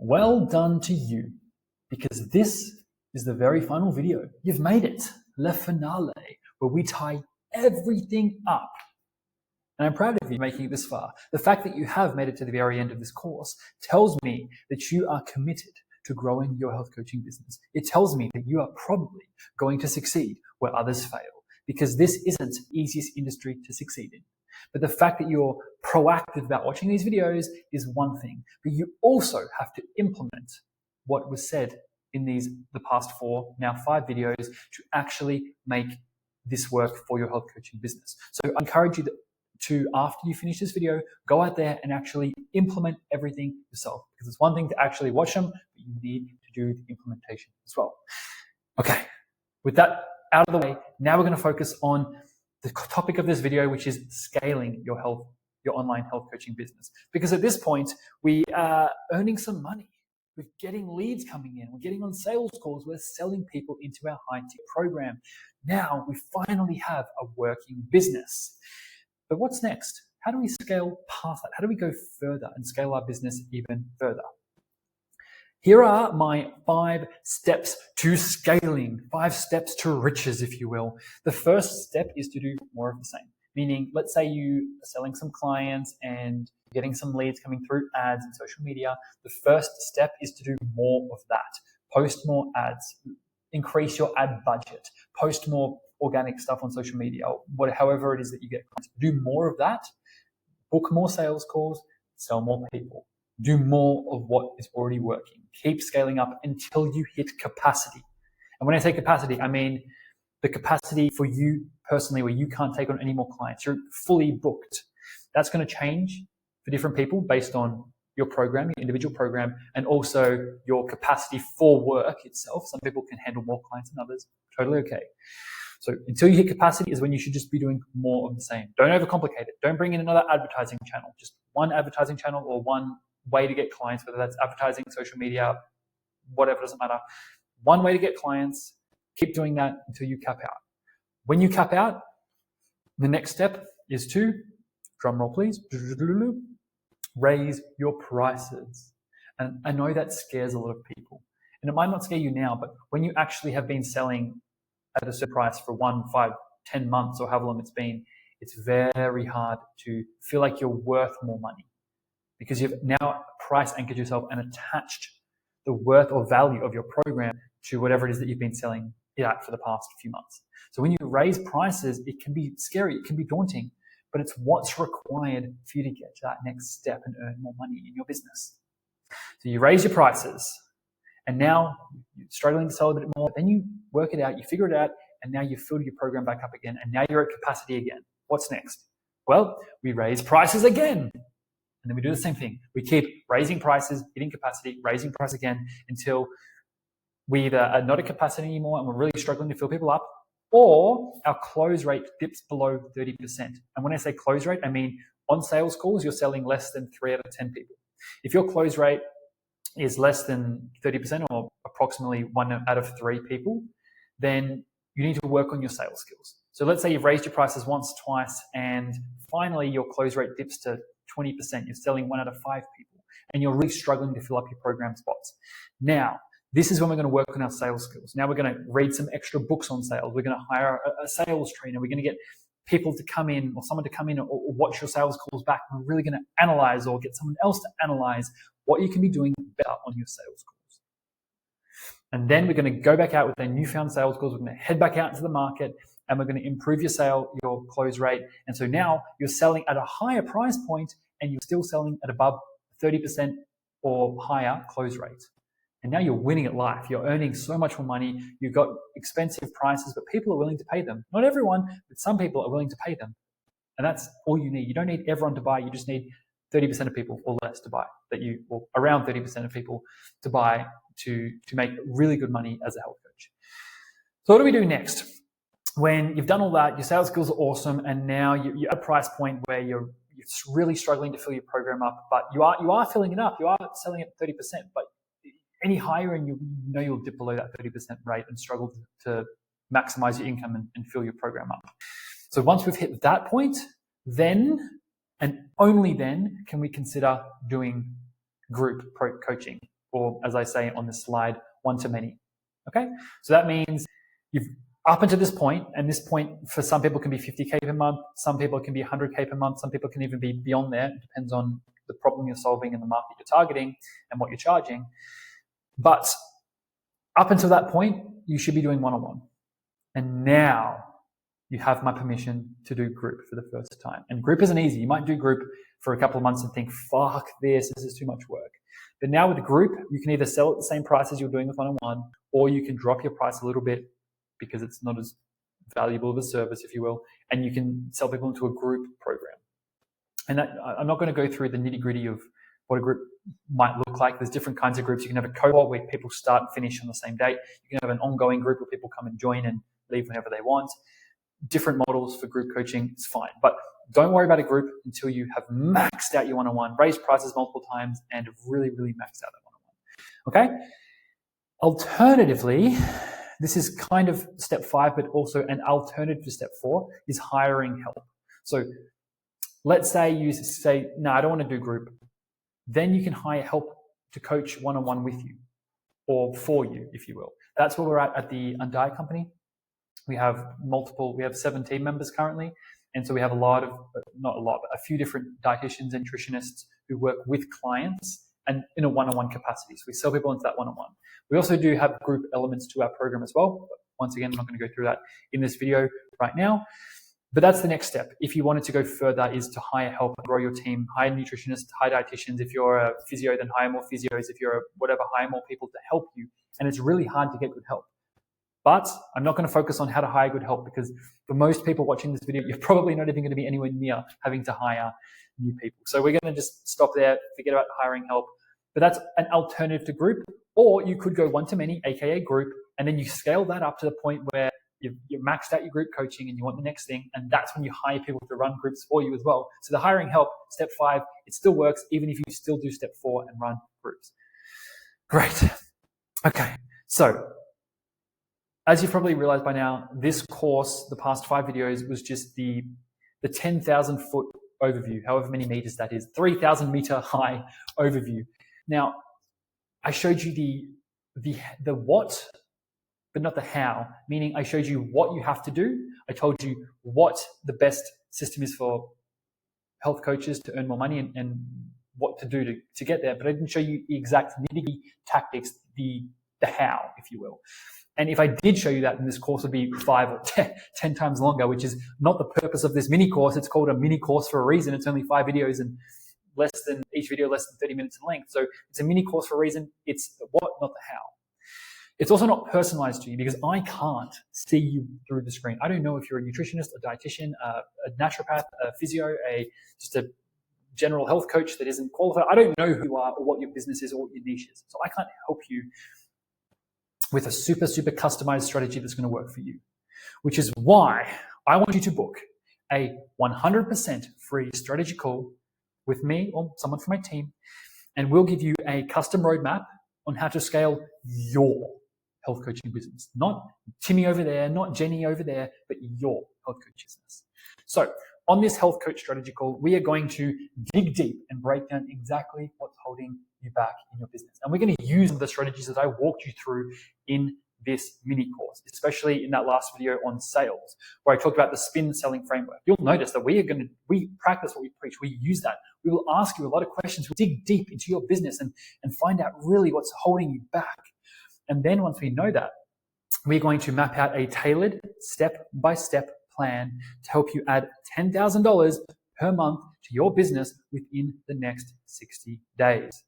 Well done to you, because this is the very final video. You've made it, le finale, where we tie everything up. And I'm proud of you making it this far. The fact that you have made it to the very end of this course tells me that you are committed to growing your health coaching business. It tells me that you are probably going to succeed where others fail, because this isn't the easiest industry to succeed in. But the fact that you're proactive about watching these videos is one thing, but you also have to implement what was said in the past 4, now 5 videos to actually make this work for your health coaching business. So I encourage you to, after you finish this video, go out there and actually implement everything yourself, because it's one thing to actually watch them, but you need to do the implementation as well. Okay, with that out of the way, now we're going to focus on the topic of this video, which is scaling your online health coaching business. Because at this point, we are earning some money. We're getting leads coming in. We're getting on sales calls. We're selling people into our high-ticket program. Now we finally have a working business. But what's next? How do we scale past that? How do we go further and scale our business even further? Here are my 5 steps to scaling, 5 steps to riches, if you will. The first step is to do more of the same. Meaning, let's say you are selling some clients and getting some leads coming through ads and social media. The first step is to do more of that. Post more ads, increase your ad budget, post more organic stuff on social media, or however it is that you get clients. Do more of that, book more sales calls, sell more people. Do more of what is already working. Keep scaling up until you hit capacity. And when I say capacity, I mean the capacity for you personally where you can't take on any more clients. You're fully booked. That's going to change for different people based on your program, your individual program, and also your capacity for work itself. Some people can handle more clients than others. Totally okay. So until you hit capacity is when you should just be doing more of the same. Don't overcomplicate it. Don't bring in another advertising channel. Just one advertising channel or one way to get clients, whether that's advertising, social media, whatever, doesn't matter. One way to get clients, keep doing that until you cap out. When you cap out, the next step is to, drum roll please, raise your prices. And I know that scares a lot of people. And it might not scare you now, but when you actually have been selling at a certain price for 1, 5, 10 months or however long it's been, it's very hard to feel like you're worth more money, because you've now price anchored yourself and attached the worth or value of your program to whatever it is that you've been selling it at for the past few months. So when you raise prices, it can be scary, it can be daunting, but it's what's required for you to get to that next step and earn more money in your business. So you raise your prices, and now you're struggling to sell a bit more, then you work it out, you figure it out, and now you filled your program back up again, and now you're at capacity again. What's next? Well, we raise prices again. And then we do the same thing. We keep raising prices, hitting capacity, raising price again until we either are not at capacity anymore and we're really struggling to fill people up, or our close rate dips below 30%. And when I say close rate, I mean on sales calls, you're selling less than 3 out of 10 people. If your close rate is less than 30% or approximately 1 out of 3 people, then you need to work on your sales skills. So let's say you've raised your prices once, twice, and finally your close rate dips to 20%. You're selling 1 out of 5 people, and you're really struggling to fill up your program spots. Now, this is when we're going to work on our sales skills. Now we're going to read some extra books on sales. We're going to hire a sales trainer. We're going to get people to come in or someone to come in or watch your sales calls back. We're really going to analyze or get someone else to analyze what you can be doing better on your sales calls. And then we're going to go back out with our newfound sales calls. We're going to head back out into the market, and we're going to improve your close rate. And so now you're selling at a higher price point and you're still selling at above 30% or higher close rate. And now you're winning at life. You're earning so much more money. You've got expensive prices, but people are willing to pay them. Not everyone, but some people are willing to pay them. And that's all you need. You don't need everyone to buy. You just need 30% of people or less to buy, or around 30% of people to buy to make really good money as a health coach. So what do we do next? When you've done all that, your sales skills are awesome, and now you're at a price point where you're really struggling to fill your program up, but you are filling it up. You are selling at 30%, but any higher and you know you'll dip below that 30% rate and struggle to maximize your income and fill your program up. So once we've hit that point, then and only then can we consider doing group coaching. or as I say on this slide, one-to-many. Okay, so that means you've up until this point, and this point for some people can be 50K per month, some people can be 100K per month, some people can even be beyond there. It depends on the problem you're solving and the market you're targeting and what you're charging. But up until that point, you should be doing one-on-one. And now you have my permission to do group for the first time. And group isn't easy. You might do group for a couple of months and think, fuck this is too much work. But now with the group, you can either sell at the same price as you're doing with one-on-one, or you can drop your price a little bit because it's not as valuable of a service, if you will, and you can sell people into a group program. And that, I'm not going to go through the nitty-gritty of what a group might look like. There's different kinds of groups. You can have a cohort where people start and finish on the same date. You can have an ongoing group where people come and join and leave whenever they want. Different models for group coaching is fine. But don't worry about a group until you have maxed out your one-on-one, raised prices multiple times, and have really, really maxed out that one-on-one. Okay? Alternatively, this is kind of step 5, but also an alternative to step 4 is hiring help. So let's say you say, no, I don't want to do group. Then you can hire help to coach one-on-one with you or for you, if you will. That's where we're at the Undie company. We have 7 team members currently. And so we have a few different dietitians and nutritionists who work with clients and in a one-on-one capacity. So we sell people into that one-on-one. We also do have group elements to our program as well. But once again, I'm not going to go through that in this video right now. But that's the next step. If you wanted to go further, is to hire help, grow your team, hire nutritionists, hire dietitians. If you're a physio, then hire more physios. If you're a whatever, hire more people to help you. And it's really hard to get good help. But I'm not going to focus on how to hire good help because for most people watching this video, you're probably not even going to be anywhere near having to hire new people. So we're going to just stop there, forget about hiring help. But that's an alternative to group. Or you could go one-to-many, aka group, and then you scale that up to the point where you've maxed out your group coaching and you want the next thing. And that's when you hire people to run groups for you as well. So the hiring help, step 5, it still works even if you still do step 4 and run groups. Great. Okay. So as you've probably realized by now, this course, the past 5 videos, was just the 10,000 foot overview, however many meters that is, 3,000 meter high overview. Now, I showed you the what, but not the how, meaning I showed you what you have to do. I told you what the best system is for health coaches to earn more money and what to do to get there, but I didn't show you the exact nitty-gritty tactics, the how, if you will. And if I did show you that, then this course would be 5 or 10 times longer, which is not the purpose of this mini course. It's called a mini course for a reason. It's only 5 videos and each video less than 30 minutes in length. So it's a mini course for a reason. It's the what, not the how. It's also not personalized to you because I can't see you through the screen. I don't know if you're a nutritionist, a dietitian, a naturopath, a physio, just a general health coach that isn't qualified. I don't know who you are or what your business is or what your niche is. So I can't help you with a super, super customized strategy that's going to work for you, which is why I want you to book a 100% free strategy call with me or someone from my team, and we'll give you a custom roadmap on how to scale your health coaching business. Not Timmy over there, not Jenny over there, but your health coach business. So on this health coach strategy call, we are going to dig deep and break down exactly what's holding you back in your business. And we're going to use the strategies that I walked you through in this mini course, especially in that last video on sales, where I talked about the spin selling framework. You'll notice that we practice what we preach. We use that. We will ask you a lot of questions. We'll dig deep into your business and find out really what's holding you back. And then once we know that, we're going to map out a tailored step-by-step plan to help you add $10,000 per month to your business within the next 60 days.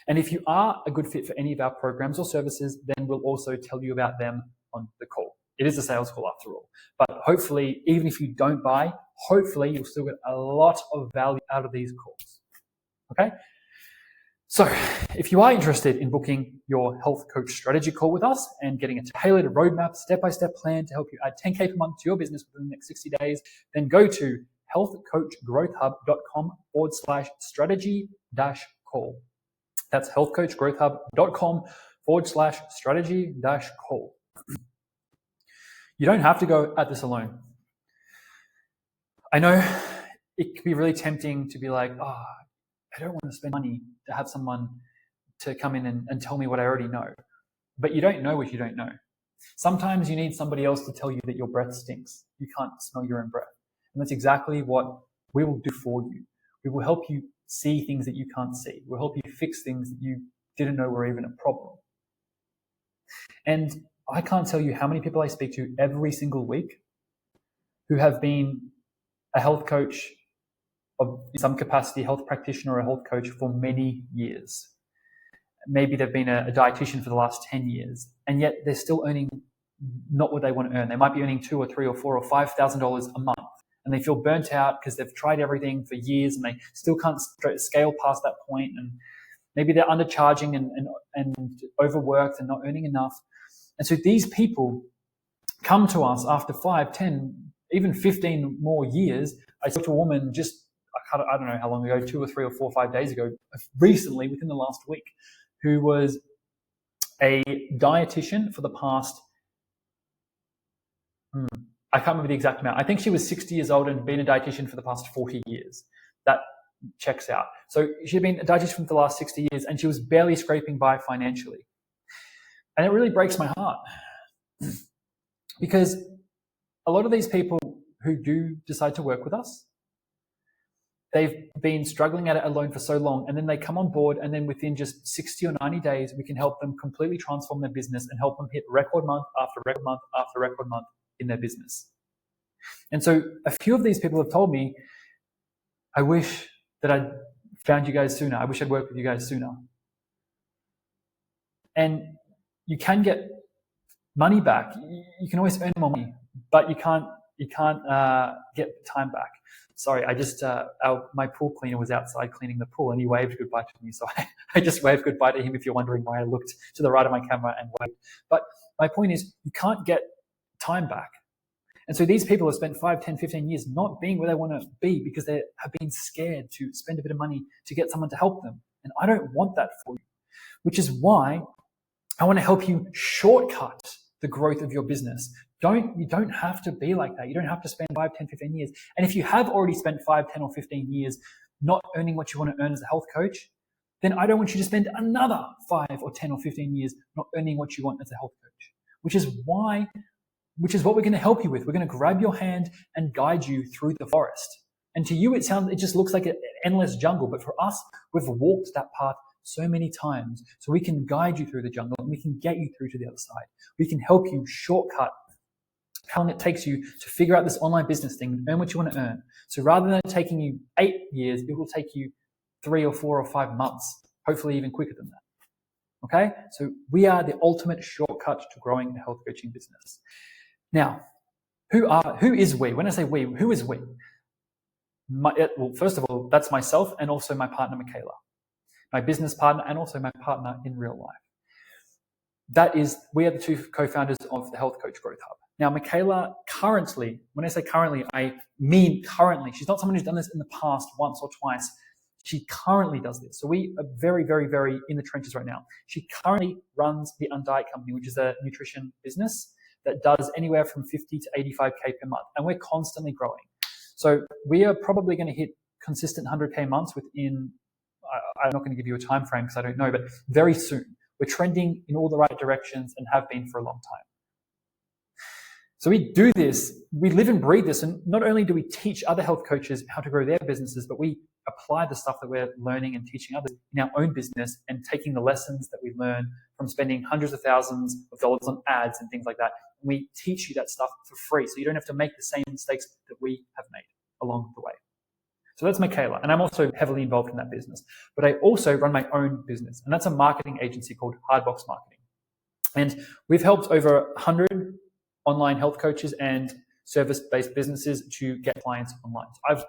And if you are a good fit for any of our programs or services, then we'll also tell you about them on the call. It is a sales call after all. But hopefully, even if you don't buy, hopefully you'll still get a lot of value out of these calls. Okay? So if you are interested in booking your health coach strategy call with us and getting a tailored roadmap, step-by-step plan to help you add 10K per month to your business within the next 60 days, then go to healthcoachgrowthhub.com/strategy-call. That's healthcoachgrowthhub.com/strategy-call. You don't have to go at this alone. I know it can be really tempting to be like, I don't want to spend money to have someone to come in and tell me what I already know. But you don't know what you don't know. Sometimes you need somebody else to tell you that your breath stinks. You can't smell your own breath. And that's exactly what we will do for you. We will help you see things that you can't see. We'll help you fix things that you didn't know were even a problem. And I can't tell you how many people I speak to every single week who have been a health coach of in some capacity, health practitioner or a health coach for many years. Maybe they've been a dietitian for the last 10 years, and yet they're still earning not what they want to earn. They might be earning $2,000 or $3,000 or $4,000 or $5,000 a month, and they feel burnt out because they've tried everything for years and they still can't scale past that point. And maybe they're undercharging and overworked and not earning enough. And so these people come to us after 5, 10, even 15 more years. I spoke to a woman just, I don't know how long ago, 2 or 3 or 4 or 5 days ago, recently, within the last week, who was a dietitian for the past, I can't remember the exact amount. I think she was 60 years old and been a dietitian for the past 40 years. That checks out. So she'd been a dietitian for the last 60 years and she was barely scraping by financially. And it really breaks my heart because a lot of these people who do decide to work with us, they've been struggling at it alone for so long, and then they come on board, and then within just 60 or 90 days, we can help them completely transform their business and help them hit record month after record month after record month in their business. And so a few of these people have told me, I wish that I'd found you guys sooner. I wish I'd worked with you guys sooner. And you can get money back. You can always earn more money, but you can't get time back. Sorry, I just my pool cleaner was outside cleaning the pool and he waved goodbye to me. So I just waved goodbye to him, if you're wondering why I looked to the right of my camera and waved. But my point is, you can't get time back. And so these people have spent 5, 10, 15 years not being where they want to be because they have been scared to spend a bit of money to get someone to help them. And I don't want that for you, which is why I want to help you shortcut the growth of your business. You don't have to be like that. You don't have to spend 5, 10, 15 years. And if you have already spent 5, 10 or 15 years not earning what you want to earn as a health coach, then I don't want you to spend another 5 or 10 or 15 years not earning what you want as a health coach, which is what we're going to help you with. We're going to grab your hand and guide you through the forest. And to you, it just looks like an endless jungle. But for us, we've walked that path so many times. So we can guide you through the jungle and we can get you through to the other side. We can help you shortcut how long it takes you to figure out this online business thing and earn what you want to earn. So rather than taking you 8 years, it will take you 3 or 4 or 5 months, hopefully even quicker than that. Okay? So we are the ultimate shortcut to growing a health coaching business. Now, who is we? When I say we, who is we? Well, first of all, that's myself and also my partner, Michaela, my business partner and also my partner in real life. We are the 2 co-founders of the Health Coach Growth Hub. Now, Michaela currently, when I say currently, I mean currently. She's not someone who's done this in the past once or twice. She currently does this. So we are very, very, very in the trenches right now. She currently runs the Undiet Company, which is a nutrition business that does anywhere from 50 to 85K per month. And we're constantly growing. So we are probably going to hit consistent 100K months within, I'm not going to give you a time frame because I don't know, but very soon. We're trending in all the right directions and have been for a long time. So we do this, we live and breathe this, and not only do we teach other health coaches how to grow their businesses, but we apply the stuff that we're learning and teaching others in our own business and taking the lessons that we learn from spending hundreds of thousands of dollars on ads and things like that. And we teach you that stuff for free, so you don't have to make the same mistakes that we have made along the way. So that's Michaela, and I'm also heavily involved in that business. But I also run my own business, and that's a marketing agency called Hardbox Marketing. And we've helped over 100 online health coaches and service-based businesses to get clients online. So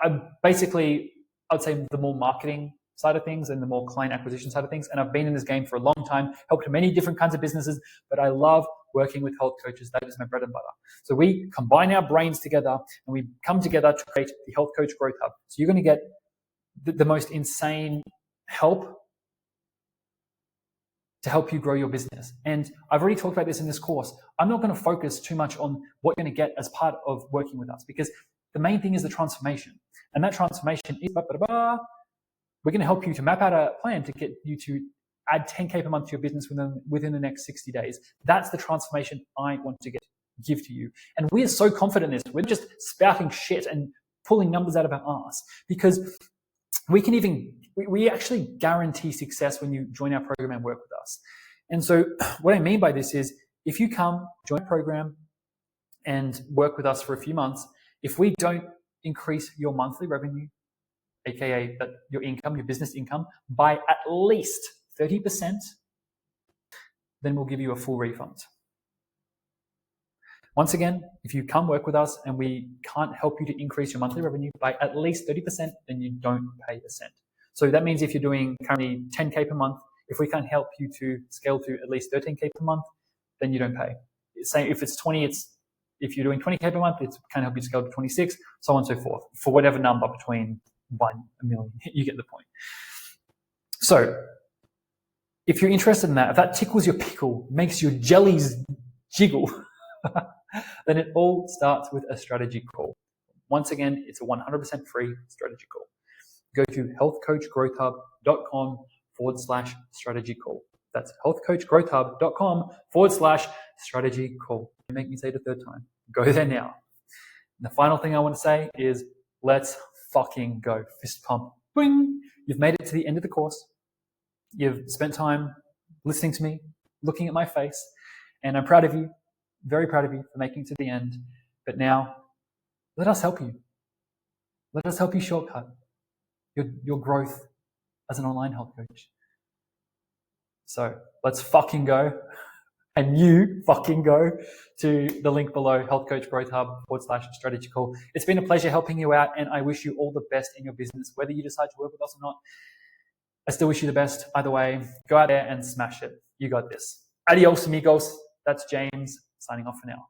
I'm basically, I'd say, the more marketing side of things and the more client acquisition side of things. And I've been in this game for a long time, helped many different kinds of businesses, but I love working with health coaches. That is my bread and butter. So we combine our brains together and we come together to create the Health Coach Growth Hub. So you're going to get the most insane help to help you grow your business. And I've already talked about this in this course. I'm not going to focus too much on what you're going to get as part of working with us, because the main thing is the transformation. And that transformation is we're going to help you to map out a plan to get you to add 10K per month to your business within the next 60 days. That's the transformation I want to give to you. And we're so confident in this. We're just spouting shit and pulling numbers out of our ass, because we actually guarantee success when you join our program and work with us. And so what I mean by this is, if you come, join a program and work with us for a few months, if we don't increase your monthly revenue, aka your income, your business income, by at least 30%, then we'll give you a full refund. Once again, if you come work with us and we can't help you to increase your monthly revenue by at least 30%, then you don't pay a cent. So that means if you're doing currently 10K per month, if we can't help you to scale to at least 13K per month, then you don't pay. Say if it's 20, if you're doing 20K per month, it can't help you scale to 26, so on and so forth, for whatever number between 1 million. You get the point. So if you're interested in that, if that tickles your pickle, makes your jellies jiggle, then it all starts with a strategy call. Once again, it's a 100% free strategy call. Go to healthcoachgrowthhub.com/strategy call. That's healthcoachgrowthhub.com/strategy call. You make me say it a third time. Go there now. And the final thing I want to say is, let's fucking go. Fist pump. Boing. You've made it to the end of the course. You've spent time listening to me, looking at my face, and I'm proud of you, very proud of you for making it to the end. But now, let us help you. Let us help you shortcut your growth as an online health coach. So let's fucking go. And you fucking go to the link below, healthcoachgrowthhub.com/strategy call. It's been a pleasure helping you out, and I wish you all the best in your business, whether you decide to work with us or not. I still wish you the best. Either way, go out there and smash it. You got this. Adios, amigos. That's James signing off for now.